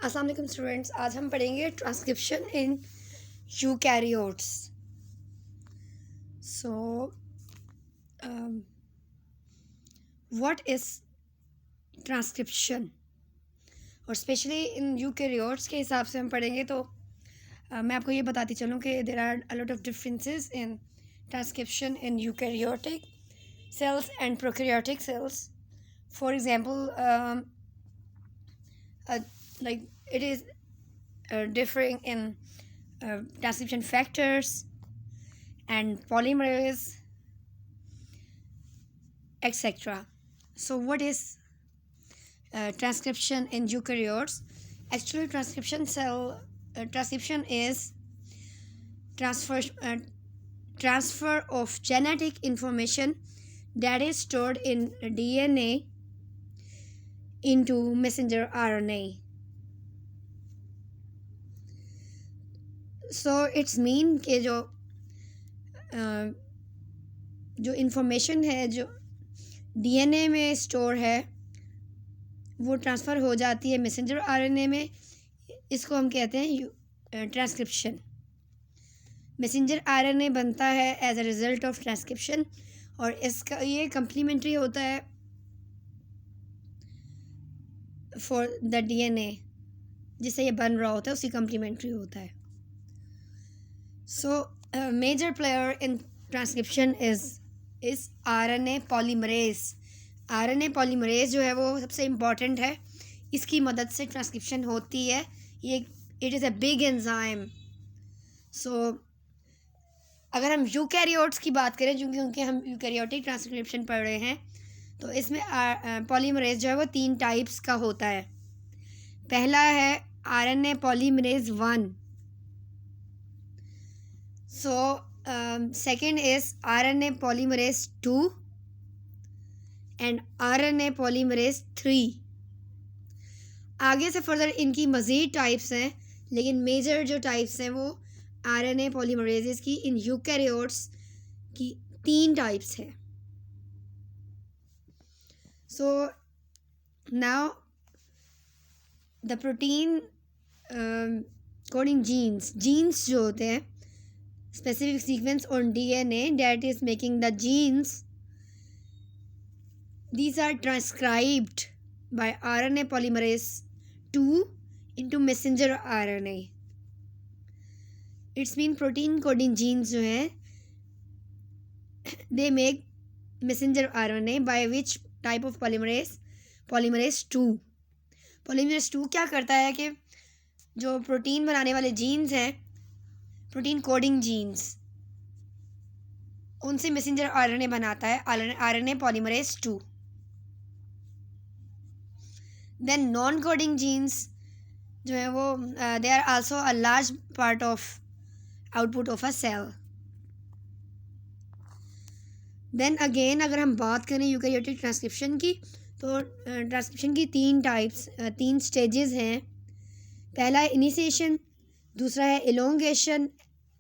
अस्सलाम वालेकुम स्टूडेंट्स। आज हम पढ़ेंगे transcription in eukaryotes. So what is transcription, और स्पेशली इन यूकैरियोट्स के हिसाब से हम पढ़ेंगे तो मैं आपको ये बताती चलूँ कि there are a lot of differences in transcription in eukaryotic cells and prokaryotic cells. For example, like it is differing in transcription factors and polymerase, etc. So what is transcription in eukaryotes? Actually, transcription is transfer of genetic information that is stored in DNA into messenger RNA. So it's mean कि जो information है जो DNA में store है वो transfer हो जाती है मैसेंजर RNA में। इसको हम कहते हैं ट्रांसक्रिप्शन। मैसेंजर RNA बनता है as a result of transcription, और इसका ये कम्प्लीमेंट्री होता है फॉर द DNA जिससे ये बन रहा होता है, उसी कम्प्लीमेंट्री होता है। So major player in transcription is RNA polymerase. RNA polymerase जो है वो सबसे इम्पॉर्टेंट है, इसकी मदद से ट्रांसक्रिप्शन होती है। ये it is a big enzyme. So अगर हम यूकैरियोट्स की बात करें, क्योंकि हम यूकैरियोटिक ट्रांसक्रिप्शन पढ़ रहे हैं, तो इसमें पॉलीमरेज जो है वो 3 टाइप्स का होता है। पहला है RNA polymerase 1। So second is RNA polymerase 2 and RNA polymerase 3। आगे से फर्दर इनकी मज़ीद टाइप्स हैं, लेकिन मेजर जो टाइप्स हैं वो RNA पॉलीमरेजेस की इन यूकैरियोट्स की 3 टाइप्स हैं। So now the protein coding genes जो होते हैं, specific sequence on DNA that is making the genes, these are transcribed by RNA polymerase 2 into messenger RNA. It's mean protein coding genes जो हैं they make messenger RNA by which type of polymerase 2. polymerase 2 क्या करता है कि जो protein बनाने वाले genes हैं, प्रोटीन कोडिंग जीन्स, उनसे मैसेंजर आरएनए बनाता है, RNA polymerase 2। Then non coding genes जो है वो they are also a large part of output of a cell. Then again अगर हम बात करें यूकैरियोटिक ट्रांसक्रिप्शन की, तो ट्रांसक्रिप्शन की 3 स्टेजेस हैं। पहला है इनिशिएशन, दूसरा है एलोंगेशन,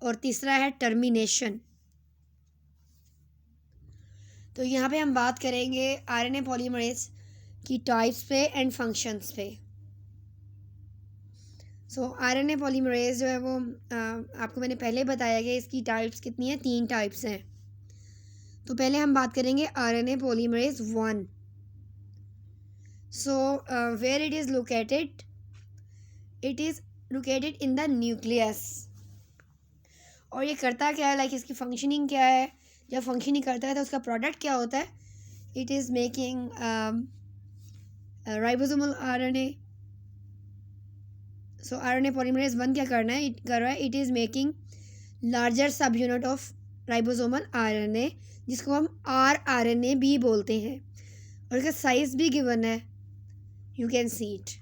और तीसरा है टर्मिनेशन। तो यहाँ पे हम बात करेंगे RNA पॉलीमरेज की टाइप्स पे एंड फंक्शंस पे। सो RNA पॉलीमरेज जो है वो आपको मैंने पहले बताया कि इसकी टाइप्स कितनी हैं, 3 टाइप्स हैं। तो पहले हम बात करेंगे RNA polymerase 1। So where it is located, it is located in the nucleus. और ये करता क्या है, लाइक इसकी फंक्शनिंग क्या है, जब फंक्शनिंग करता है तो उसका प्रोडक्ट क्या होता है, it is making ribosomal RNA। So RNA polymerase 1 क्या कर रहा है, इट इज़ मेकिंग लार्जर सब यूनिट ऑफ राइबोसोमल RNA, जिसको हम rRNA भी बोलते हैं, और इसका साइज भी गिवन है, यू कैन सी इट।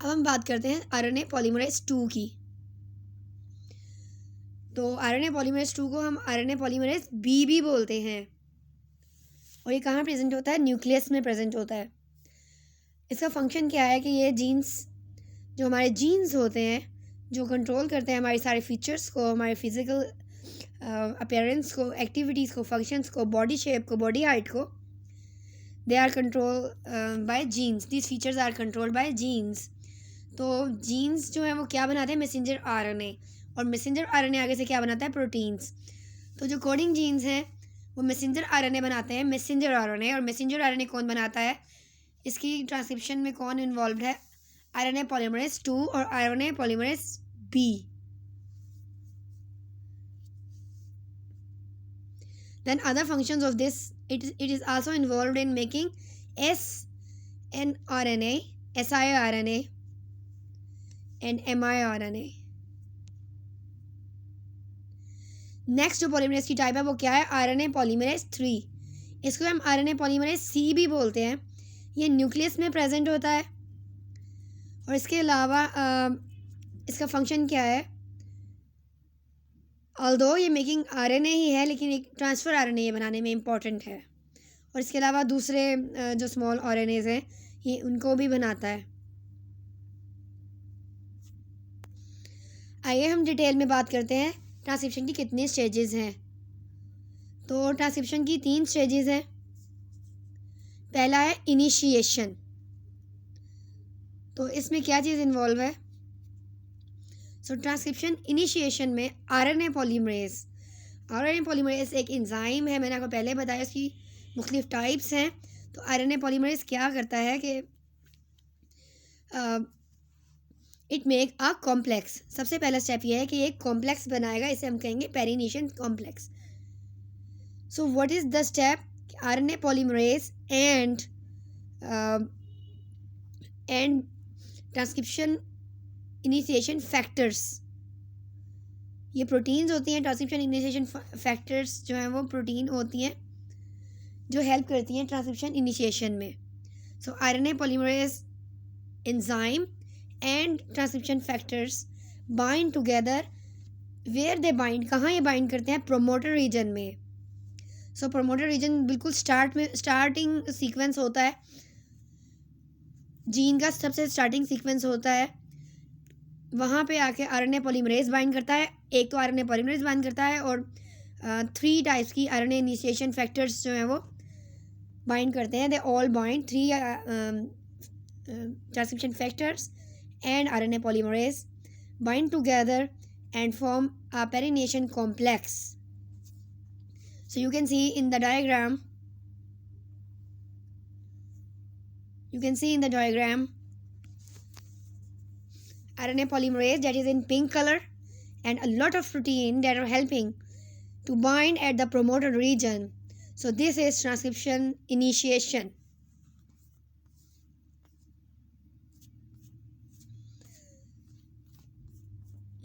अब हम बात करते हैं RNA पॉलीमरेज 2 की। तो RNA पॉलीमरेज 2 को हम RNA पॉलीमरेज बी भी बोलते हैं, और ये कहाँ प्रेजेंट होता है, न्यूक्लियस में प्रेजेंट होता है। इसका फंक्शन क्या है कि ये जीन्स, जो हमारे जीन्स होते हैं, जो कंट्रोल करते हैं हमारे सारे फीचर्स को, हमारे फिज़िकल अपीयरेंस को, एक्टिविटीज़ को, फंक्शंस को, बॉडी शेप को, बॉडी हाइट को, they are control by genes, this features are controlled by genes. तो जीन्स जो है वो क्या बनाते हैं, मैसेंजर आरएनए, और मैसेंजर आरएनए आगे से क्या बनाता है, प्रोटीन्स। तो जो कोडिंग जीन्स हैं वो मैसेंजर आरएनए बनाते हैं, मैसेंजर आरएनए। और मैसेंजर आरएनए कौन बनाता है, इसकी ट्रांसक्रिप्शन में कौन इन्वॉल्व है, आरएनए पॉलीमरेज 2 और RNA polymerase B. Then other functions of this, it is also involved in making snRNA, siRNA and miRNA। Next जो पॉलीमरेज की टाइप है वो क्या है, आरएनए पॉलीमरेज 3। इसको हम आरएनए पॉलीमरेज सी भी बोलते हैं। ये न्यूक्लियस में प्रेजेंट होता है और इसके अलावा इसका फंक्शन क्या है, ऑल्दो ये मेकिंग आरएनए ही है लेकिन एक ट्रांसफ़र आरएनए ये बनाने में इम्पॉर्टेंट है। और इसके अलावा दूसरे जो स्मॉल आरएनएज हैं ये उनको भी बनाता है। आइए हम डिटेल में बात करते हैं ट्रांसक्रिप्शन की कितने स्टेजेस हैं। तो ट्रांसक्रिप्शन की 3 स्टेजेस हैं। पहला है इनिशिएशन। तो इसमें क्या चीज़ इन्वॉल्व है, सो ट्रांसक्रिप्शन इनिशिएशन में आरएनए पॉलीमरेज एक एंजाइम है, मैंने आपको पहले बताया इसकी मुख्तलिफ टाइप्स हैं। तो आरएनए पॉलीमरेज क्या करता है कि इट मेक अ कॉम्प्लेक्स। सबसे पहला स्टेप ये है कि एक कॉम्प्लेक्स बनाएगा, इसे हम कहेंगे perennation complex. So what is the step, RNA polymerase and transcription initiation factors, ये प्रोटीन्स होती हैं। ट्रांसक्रिप्शन इनिशिएशन फैक्टर्स जो हैं वो प्रोटीन होती हैं जो हेल्प करती हैं ट्रांसक्रिप्शन इनिशिएशन में। So RNA polymerase enzyme and transcription factors bind together, where they bind, कहाँ ये बाइंड करते हैं, प्रोमोटर रीजन में। सो प्रोमोटर रीजन बिल्कुल स्टार्टिंग सीक्वेंस होता है, जीन का सबसे स्टार्टिंग सीक्वेंस होता है, वहाँ पे आके आरएनए पॉलीमरेज बाइंड करता है। एक तो आरएनए पॉलीमरेज बाइंड करता है और 3 टाइप्स की आरएनए इनिशिएशन फैक्टर्स जो हैं वो बाइंड करते हैं। They all bind 3 transcription factors and RNA polymerase bind together and form a perination complex. So you can see in the diagram, RNA polymerase that is in pink color and a lot of protein that are helping to bind at the promoter region. So this is transcription initiation.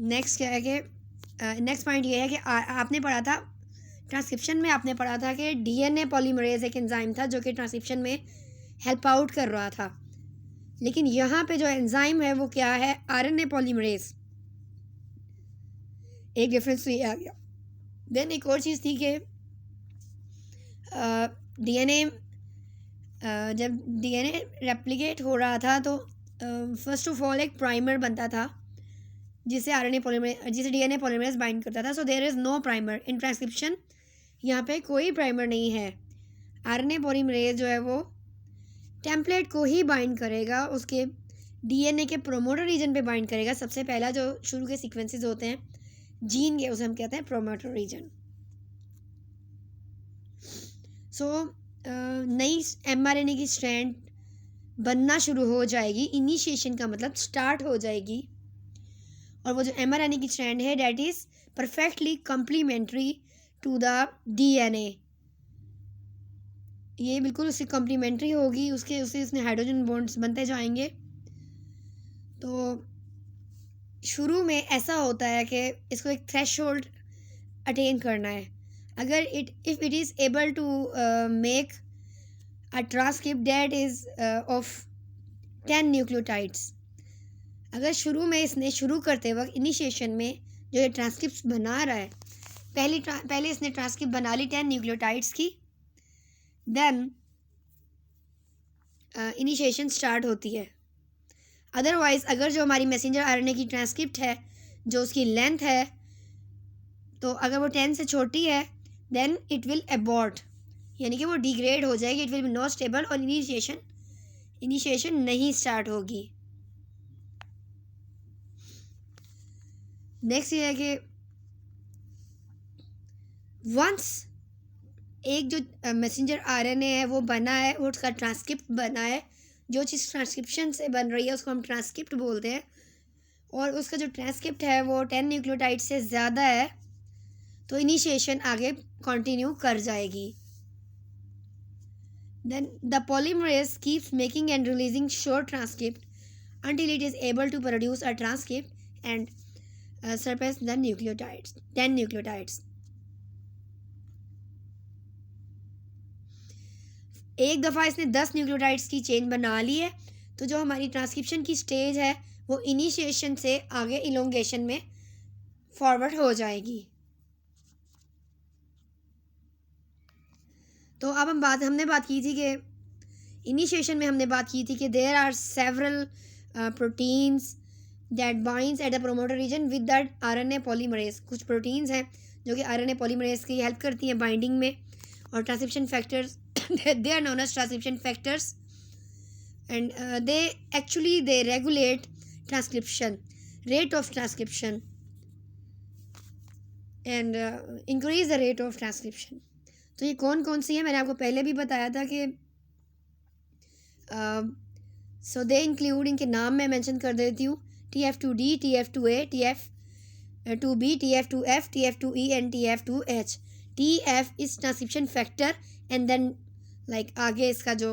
Next क्या है कि next point ये है कि आपने पढ़ा था transcription में, आपने पढ़ा था कि डीएनए पॉलीमरेज एक एंजाइम था जो कि ट्रांसक्रिप्शन में हेल्प आउट कर रहा था। लेकिन यहाँ पे जो एंजाइम है वो क्या है, आरएनए पॉलीमरेज। एक डिफरेंस तो ये आ गया। देन एक और चीज़ थी कि डीएनए जब डीएनए रेप्लिकेट हो रहा था तो फर्स्ट ऑफ ऑल एक प्राइमर बनता था जिसे डीएनए पॉलीमरेज बाइंड करता था। So there is no primer in transcription, यहाँ पे कोई प्राइमर नहीं है। आरएनए पॉलीमरेज जो है वो टेम्पलेट को ही बाइंड करेगा, उसके डीएनए के प्रोमोटर रीजन पे बाइंड करेगा। सबसे पहला जो शुरू के सीक्वेंसेस होते हैं जीन के, उसे हम कहते हैं प्रोमोटर रीजन। सो नई एमआरएनए की स्ट्रैंड बनना शुरू हो जाएगी। इनिशिएशन का मतलब स्टार्ट हो जाएगी, और वो जो एमआरएनए की स्ट्रैंड है that is perfectly complementary to the DNA. ये बिल्कुल उससे कम्प्लीमेंट्री होगी, उसने हाइड्रोजन बॉन्ड्स बनते जाएंगे। तो शुरू में ऐसा होता है कि इसको एक थ्रेशोल्ड अटेन करना है। अगर if it is able to make a transcript that is of 10 nucleotides, अगर शुरू में इसने शुरू करते वक्त इनिशिएशन में जो ये ट्रांसक्रिप्ट बना रहा है, पहले इसने ट्रांसक्रिप्ट बना ली 10 न्यूक्लियोटाइड्स की, देन इनिशिएशन स्टार्ट होती है। अदरवाइज़ अगर जो हमारी मैसेंजर आरएनए की ट्रांसक्रिप्ट है जो उसकी लेंथ है, तो अगर वो 10 से छोटी है देन इट विल एबॉर्ट, यानी कि वो डिग्रेड हो जाएगी, it will be not stable, और इनिशिएशन नहीं स्टार्ट होगी। नेक्स्ट ये है कि वंस एक जो मैसेंजर आरएनए है वो बना है, वो उसका ट्रांसक्रिप्ट बना है, जो चीज़ ट्रांसक्रिप्शन से बन रही है उसको हम ट्रांसक्रिप्ट बोलते हैं, और उसका जो ट्रांसक्रिप्ट है वो 10 न्यूक्लियोटाइड से ज़्यादा है, तो इनिशिएशन आगे कंटिन्यू कर जाएगी। Then the polymerase keeps making and releasing short transcript until it is able to produce a transcript and surpass the nucleotides 10 nucleotides। एक दफ़ा इसने 10 न्यूक्लियोटाइड्स की चेन बना ली है, तो जो हमारी ट्रांसक्रिप्शन की स्टेज है वो इनिशिएशन से आगे इलोंगेशन में फॉरवर्ड हो जाएगी। तो अब हमने बात की थी कि इनिशिएशन में हमने बात की थी कि there are several proteins that binds at the promoter region with that RNA polymerase. कुछ प्रोटीन्स हैं जो कि आरएनए पॉलीमरेज की हेल्प करती हैं बाइंडिंग में, और transcription factors they are known as transcription factors, and they regulate transcription rate of transcription and increase the rate of transcription। तो ये कौन कौन सी है, मैंने आपको पहले भी बताया था कि सो दे इंक्लूड, इनके नाम मैं मेंशन कर देती हूँ, TF2D, TF2A, TF2B, TF2F, TF2E and TF2H। TF is transcription factor, and then like आगे इसका जो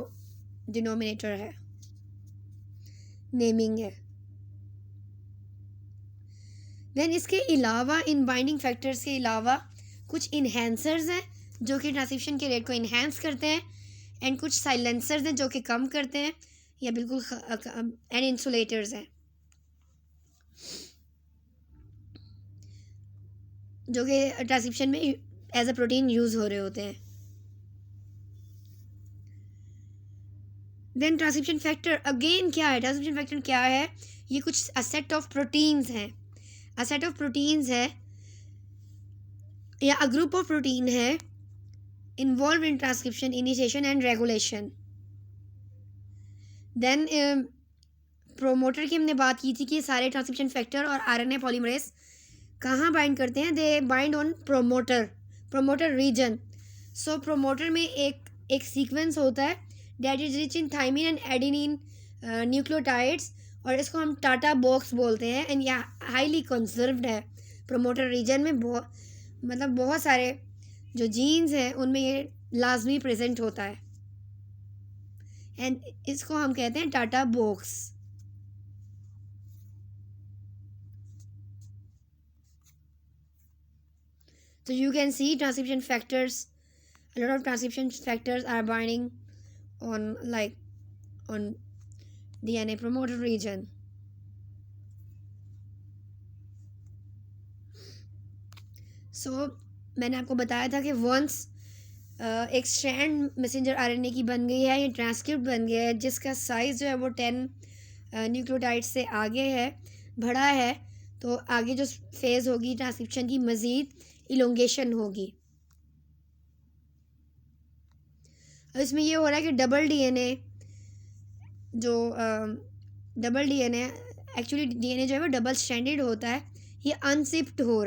डिनोमिनेटर है, नेमिंग है। देन इसके अलावा, इन बाइंडिंग फैक्टर्स के अलावा कुछ इन्हेंसर्स हैं जो कि ट्रांसक्रिप्शन के रेट को इन्हेंस करते हैं, एंड कुछ साइलेंसर्स हैं जो कि कम करते हैं या बिल्कुल, एंड इंसुलेटर्स हैं जो कि ट्रांसक्रिप्शन में एज अ प्रोटीन यूज़ हो रहे होते हैं। देन ट्रांसक्रिप्शन फैक्टर अगेन क्या है? ट्रांसक्रिप्शन फैक्टर क्या है? ये कुछ अ सेट ऑफ प्रोटीन्स हैं, अ सेट ऑफ प्रोटीन्स है या अ ग्रुप ऑफ प्रोटीन है involve in transcription initiation and regulation. Then promoter की हमने बात की थी कि सारे ट्रांसक्रिप्शन फैक्टर और आरएनए पॉलीमरेज कहाँ बाइंड करते हैं? They bind on promoter region. So promoter में एक सीक्वेंस होता है that is rich in thymine and adenine nucleotides, और इसको हम टाटा बॉक्स बोलते हैं, एंड यह हाईली कंजर्व्ड है। प्रोमोटर रीजन में बहुत सारे जो जीन्स हैं उनमें ये लाजमी प्रेजेंट होता है, एंड इसको हम कहते हैं TATA box. So you can see transcription factors, a lot of transcription factors are binding on DNA promoter region. So मैंने आपको बताया था कि वंस एक स्ट्रैंड मैसेंजर आरएनए की बन गई है, ये ट्रांसक्रिप्ट बन गया है जिसका साइज़ जो है वो 10 न्यूक्लियोटाइड से आगे है, बड़ा है, तो आगे जो फेज़ होगी ट्रांसक्रिप्शन की मज़ीद इलोंगेशन होगी। इसमें ये हो रहा है कि डबल डीएनए एक्चुअली डीएनए जो है वो डबल स्ट्रैंडेड होता है, ये अनजिप्ड हो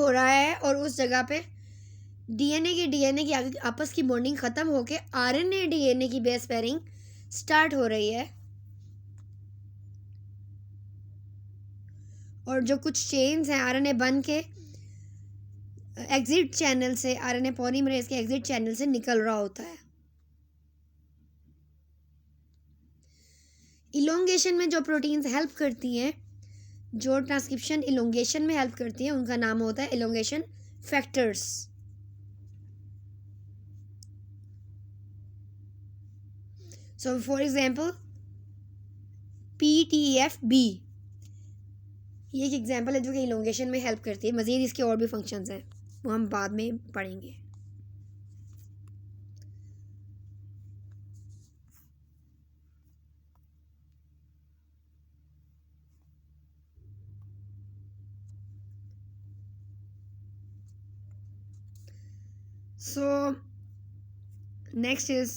रहा है और उस जगह पे डीएनए की आपस की बॉन्डिंग ख़त्म होके आरएनए डीएनए की बेस पेयरिंग स्टार्ट हो रही है, और जो कुछ चेन्स हैं आरएनए बन के एग्जिट चैनल से, आरएनए पॉलीमरेज के एग्जिट चैनल से निकल रहा होता है। इलोंगेशन में जो प्रोटीन्स हेल्प करती हैं, जो ट्रांसक्रिप्शन इलोंगेशन में हेल्प करती हैं, उनका नाम होता है elongation factors. So for example PTFB, ये एक एग्जांपल है जो कि इलोंगेशन में हेल्प करती है। मज़ीद इसके और भी फंक्शंस हैं, वो हम बाद में पढ़ेंगे। So next is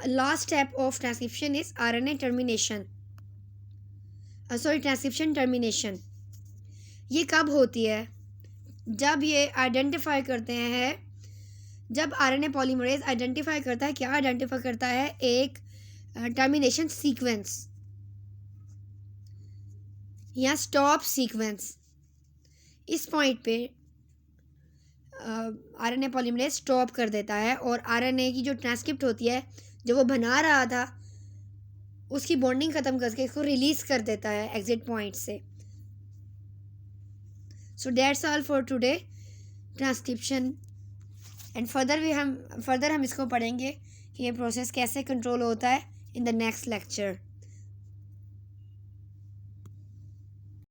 last step of transcription is RNA termination. Transcription termination ये कब होती है? जब ये आइडेंटिफाई करते हैं, जब आरएनए पॉलीमरेज आइडेंटिफाई करता है, क्या आइडेंटिफाई करता है? एक टर्मिनेशन सीक्वेंस या स्टॉप सीक्वेंस। इस पॉइंट पे आरएनए पॉलीमरेज स्टॉप कर देता है और आरएनए की जो ट्रांसक्रिप्ट होती है, जो वो बना रहा था, उसकी बॉन्डिंग ख़त्म करके इसको रिलीज़ कर देता है एग्जिट पॉइंट से। So that's all for today transcription and further हम इसको पढ़ेंगे कि ये प्रोसेस कैसे कंट्रोल होता है इन द नेक्स्ट लेक्चर।